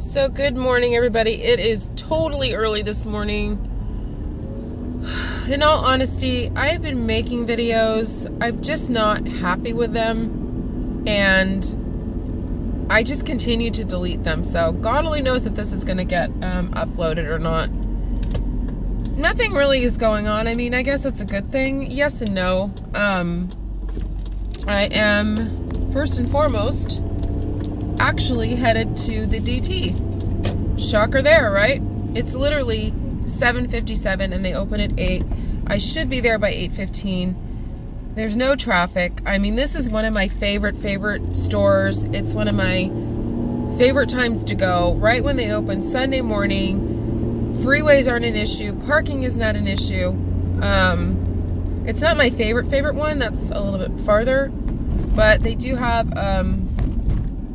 So good morning, everybody. It is totally early this morning. In all honesty, I have been making videos. I'm just not happy with them, and I just continue to delete them. So God only knows if this is going to get uploaded or not. Nothing really is going on. I mean, I guess it's a good thing. Yes and no. I am, first and foremost, actually headed to the DT. Shocker there, right? It's literally 7:57 and they open at 8. I should be there by 8:15. There's no traffic. I mean, this is one of my favorite stores. It's one of my favorite times to go. Right when they open, Sunday morning. Freeways aren't an issue. Parking is not an issue. It's not my favorite one. That's a little bit farther. But they do have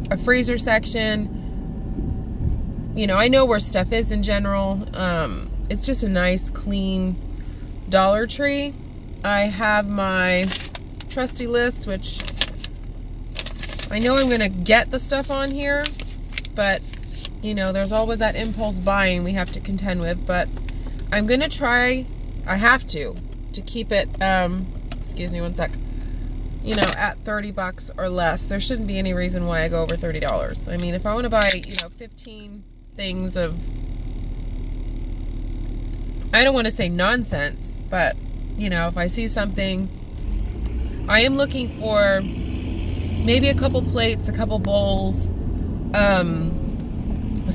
a freezer section. You know, I know where stuff is in general. It's just a nice, clean Dollar Tree. I have my trusty list, which I know I'm gonna get the stuff on here, but you know, there's always that impulse buying we have to contend with. But I'm gonna try, I have to keep it, excuse me one sec, you know, at 30 bucks or less. There shouldn't be any reason why I go over $30. I mean, if I want to buy, you know, 15 things of, I don't want to say nonsense, but you know, if I see something, I am looking for maybe a couple plates, a couple bowls,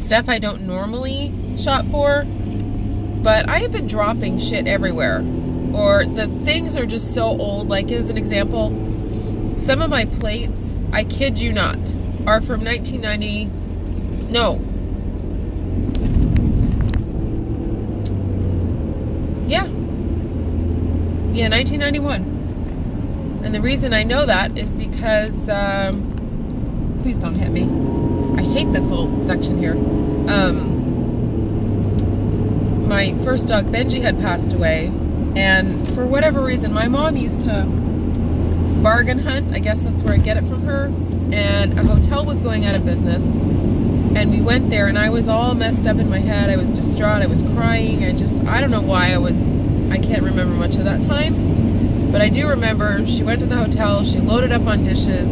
stuff I don't normally shop for, but I have been dropping shit everywhere, or the things are just so old. Like, as an example, some of my plates, I kid you not, are from 1990, no, yeah, 1991. And the reason I know that is because, please don't hit me. I hate this little section here. My first dog, Benji, had passed away. And for whatever reason, my mom used to bargain hunt. I guess that's where I get it from her. And a hotel was going out of business. And we went there, and I was all messed up in my head. I was distraught. I was crying. I don't know why I can't remember much of that time. But I do remember she went to the hotel, she loaded up on dishes,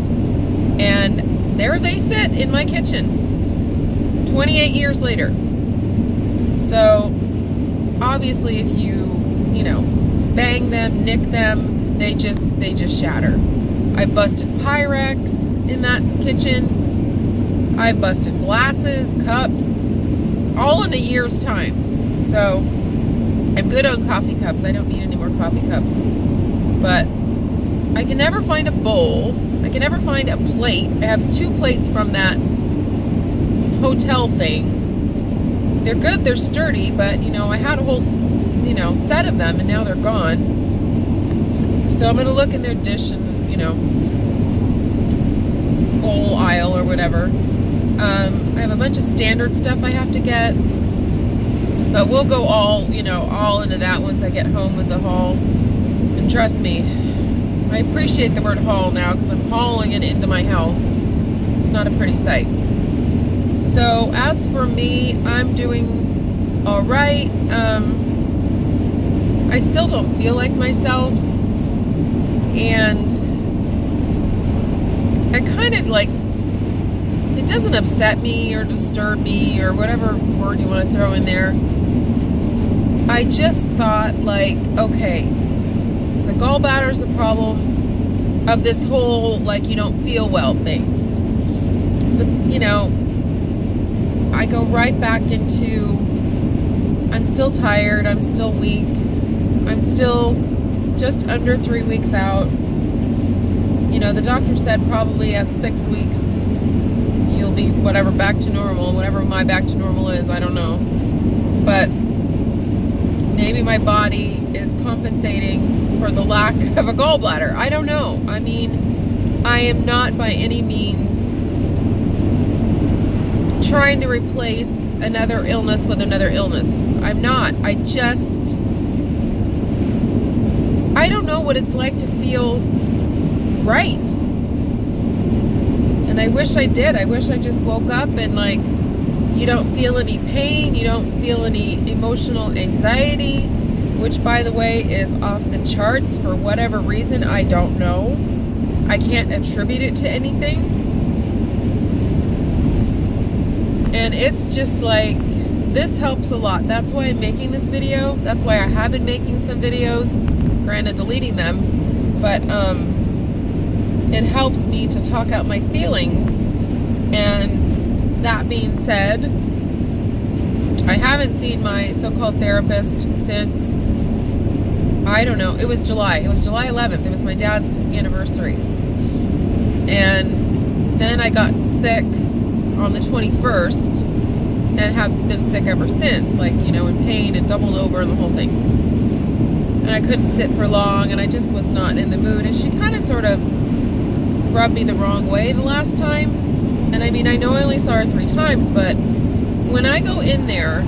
and there they sit in my kitchen 28 years later. So obviously, if you know, bang them, nick them, they just shatter. I busted Pyrex in that kitchen. I busted glasses, cups, all in a year's time. So I'm good on coffee cups. I don't need any more coffee cups. But I can never find a bowl. I can never find a plate. I have 2 plates from that hotel thing. They're good, they're sturdy, but you know, I had a whole, you know, set of them, and now they're gone. So I'm gonna look in their dish and, you know, bowl aisle or whatever. I have a bunch of standard stuff I have to get, but we'll go all, you know, all into that once I get home with the haul. And trust me, I appreciate the word haul now, because I'm hauling it into my house. It's not a pretty sight. So as for me, I'm doing all right. I still don't feel like myself, and I kind of like, it doesn't upset me or disturb me or whatever word you want to throw in there. I just thought, like, okay, the gallbladder's the problem of this whole, like, you don't feel well thing. But, you know, I go right back into, I'm still tired, I'm still weak, I'm still just under 3 weeks out. You know, the doctor said probably at 6 weeks, you'll be whatever back to normal, whatever my back to normal is, I don't know. But maybe my body is compensating for the lack of a gallbladder. I don't know. I mean, I am not by any means trying to replace another illness with another illness. I'm not. I don't know what it's like to feel right. And I wish I did. I wish I just woke up and, like, You don't feel any pain. You don't feel any emotional anxiety, which, by the way, is off the charts for whatever reason. I don't know. I can't attribute it to anything. And it's just like, this helps a lot. That's why I'm making this video. That's why I have been making some videos, granted deleting them, but it helps me to talk out my feelings. And that being said, I haven't seen my so-called therapist since, I don't know, it was July. It was July 11th. It was my dad's anniversary. And then I got sick on the 21st and have been sick ever since, like, you know, in pain and doubled over and the whole thing. And I couldn't sit for long, and I just was not in the mood. And she kind of sort of rubbed me the wrong way the last time. And I mean, I know I only saw her 3 times, but when I go in there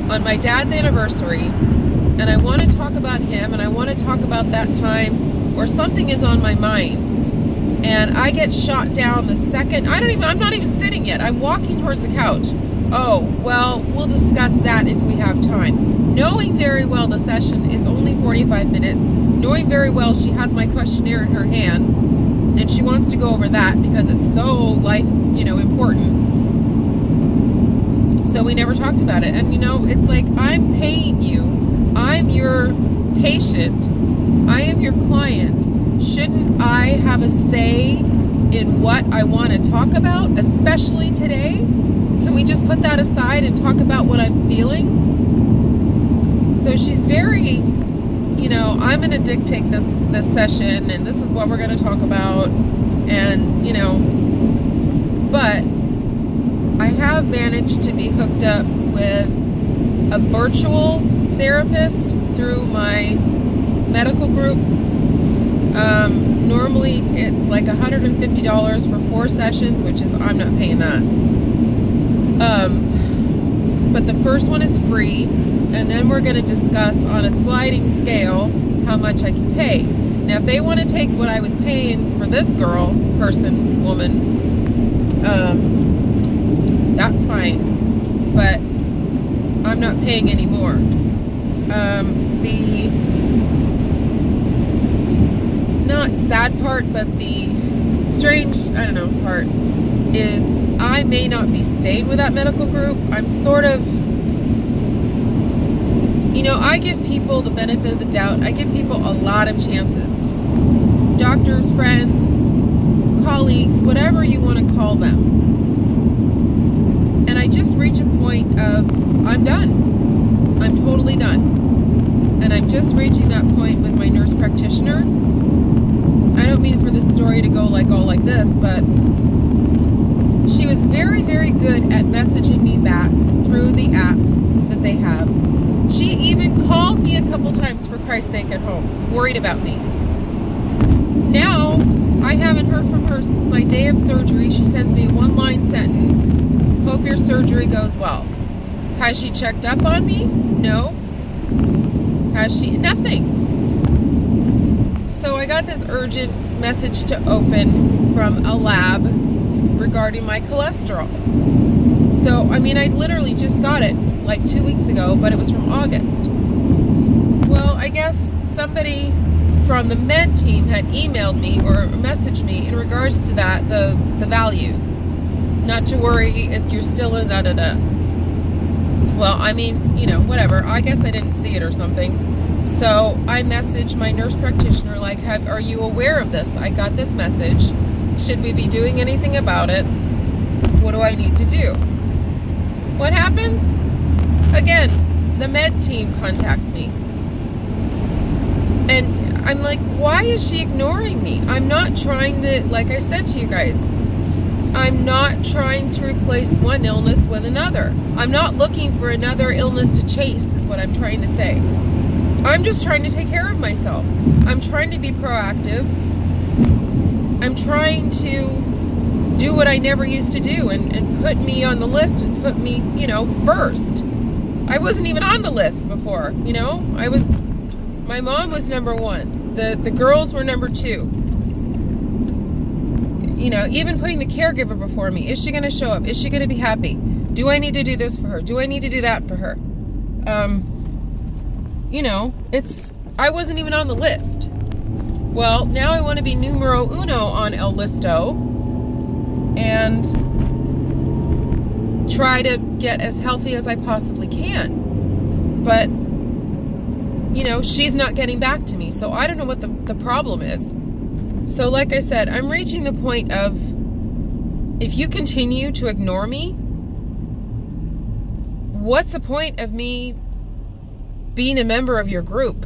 on my dad's anniversary and I want to talk about him and I want to talk about that time where something is on my mind and I get shot down the second, I'm not even sitting yet. I'm walking towards the couch. Oh, well, we'll discuss that if we have time. Knowing very well the session is only 45 minutes, knowing very well she has my questionnaire in her hand and she wants to go over that because it's so life, you know, important. So we never talked about it. And, you know, it's like, I'm paying you. I'm your patient. I am your client. Shouldn't I have a say in what I want to talk about, especially today? Can we just put that aside and talk about what I'm feeling? So she's very, you know, I'm going to dictate this session, and this is what we're going to talk about. And, you know, but I have managed to be hooked up with a virtual therapist through my medical group. Normally it's like $150 for 4 sessions, which is, I'm not paying that. But the first one is free, and then we're going to discuss on a sliding scale how much I can pay. Now, if they want to take what I was paying for this girl, person, woman, that's fine, but I'm not paying any more. The not sad part, but the strange, I don't know, part is I may not be staying with that medical group. I'm sort of, you know, I give people the benefit of the doubt. I give people a lot of chances. Doctors, friends, colleagues, whatever you want to call them. And I just reach a point of, I'm done. I'm totally done. And I'm just reaching that point with my nurse practitioner. I don't mean for this story to go like all like this, but she was very, very good at messaging me back through the app that they have. She even called me a couple times, for Christ's sake, at home, worried about me. Now, I haven't heard from her since my day of surgery. She sends me a 1-line sentence. Hope your surgery goes well. Has she checked up on me? No. Has she? Nothing. So I got this urgent message to open from a lab regarding my cholesterol. So, I mean, I literally just got it like 2 weeks ago, but it was from August. Well, I guess somebody from the med team had emailed me or messaged me in regards to that, the values. Not to worry if you're still in da-da-da. Well, I mean, you know, whatever. I guess I didn't see it or something. So I messaged my nurse practitioner, like, are you aware of this? I got this message. Should we be doing anything about it? What do I need to do? What happens? Again, the med team contacts me. And I'm like, why is she ignoring me? I'm not trying to, like I said to you guys, I'm not trying to replace one illness with another. I'm not looking for another illness to chase, is what I'm trying to say. I'm just trying to take care of myself. I'm trying to be proactive. I'm trying to do what I never used to do and put me on the list and put me, you know, first. I wasn't even on the list before, you know. My mom was number 1. The girls were number 2. You know, even putting the caregiver before me. Is she going to show up? Is she going to be happy? Do I need to do this for her? Do I need to do that for her? You know, I wasn't even on the list. Well, now I want to be numero uno on El Listo and try to get as healthy as I possibly can. But, you know, she's not getting back to me, so I don't know what the problem is. So like I said, I'm reaching the point of, if you continue to ignore me, what's the point of me being a member of your group?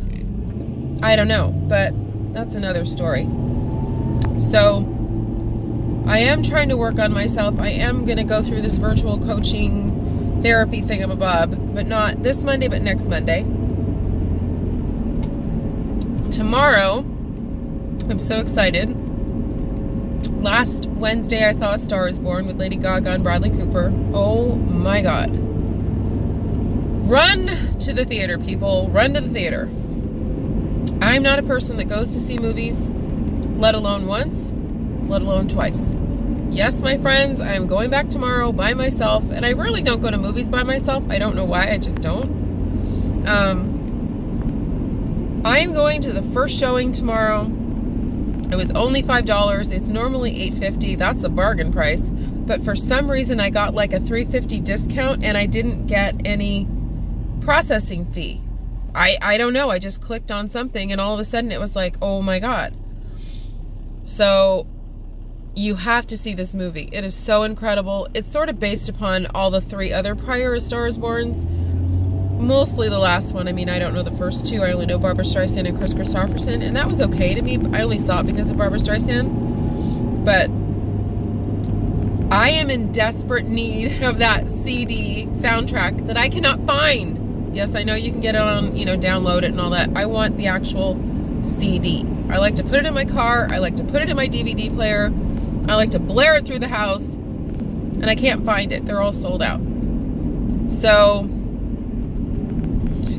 I don't know, but that's another story. So I am trying to work on myself. I am going to go through this virtual coaching therapy thingamabob, but not this Monday, but next Monday. Tomorrow, I'm so excited. Last Wednesday, I saw A Star Is Born with Lady Gaga and Bradley Cooper. Oh my God. Run to the theater, people. Run to the theater. I'm not a person that goes to see movies, let alone once, let alone twice. Yes, my friends, I'm going back tomorrow by myself, and I really don't go to movies by myself. I don't know why, I just don't. I'm going to the first showing tomorrow. It was only $5. It's normally $8.50. That's a bargain price. But for some reason, I got like a $3.50 discount, and I didn't get any processing fee. I don't know. I just clicked on something, and all of a sudden it was like, oh my God. So you have to see this movie. It is so incredible. It's sort of based upon all the 3 other prior A Star Is Borns. Mostly the last one. I mean, I don't know the first 2. I only know Barbra Streisand and Kris Kristofferson, and that was okay to me. I only saw it because of Barbra Streisand. But I am in desperate need of that CD soundtrack that I cannot find. Yes, I know you can get it on, you know, download it and all that. I want the actual CD. I like to put it in my car. I like to put it in my DVD player. I like to blare it through the house, and I can't find it. They're all sold out. So,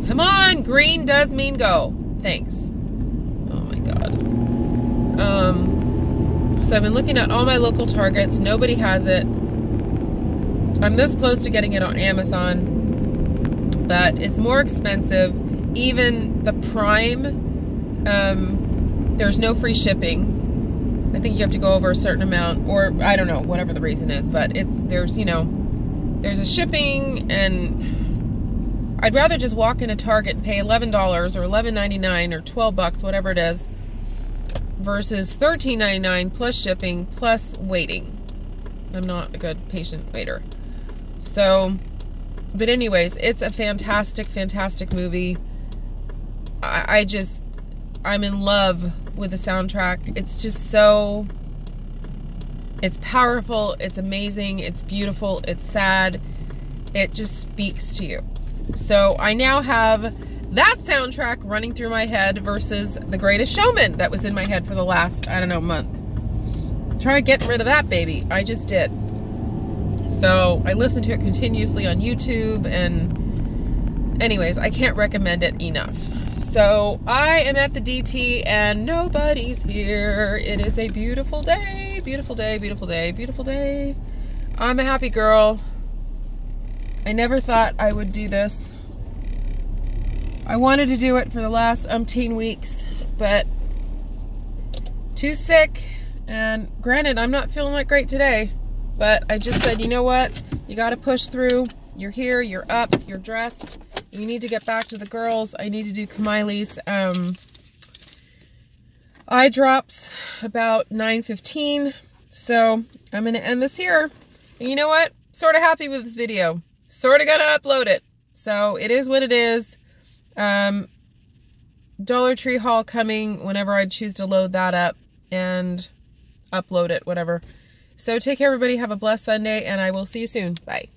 come on, green does mean go. Thanks. Oh my God. So I've been looking at all my local Targets. Nobody has it. I'm this close to getting it on Amazon, but it's more expensive. Even the Prime, there's no free shipping. I think you have to go over a certain amount, or I don't know, whatever the reason is, but there's, you know, there's a shipping, and I'd rather just walk in a Target and pay $11 or $11.99 or $12, whatever it is, versus $13.99 plus shipping plus waiting. I'm not a good patient waiter. So, but anyways, it's a fantastic, fantastic movie. I'm in love with the soundtrack. It's just so, it's powerful, it's amazing, it's beautiful, it's sad. It just speaks to you. So I now have that soundtrack running through my head versus The Greatest Showman that was in my head for the last, I don't know, month. Try getting rid of that baby. I just did. So I listen to it continuously on YouTube, and anyways, I can't recommend it enough. So I am at the DT and nobody's here. It is a beautiful day, beautiful day, beautiful day, beautiful day. I'm a happy girl. I never thought I would do this. I wanted to do it for the last umpteen weeks, but too sick. And granted, I'm not feeling that great today, but I just said, you know what? You got to push through. You're here, you're up, you're dressed. You need to get back to the girls. I need to do Kamili's eye drops about 9:15. So I'm going to end this here. And you know what? Sort of happy with this video. Sort of going to upload it. So it is what it is. Dollar Tree haul coming whenever I choose to load that up and upload it, whatever. So take care, everybody. Have a blessed Sunday, and I will see you soon. Bye.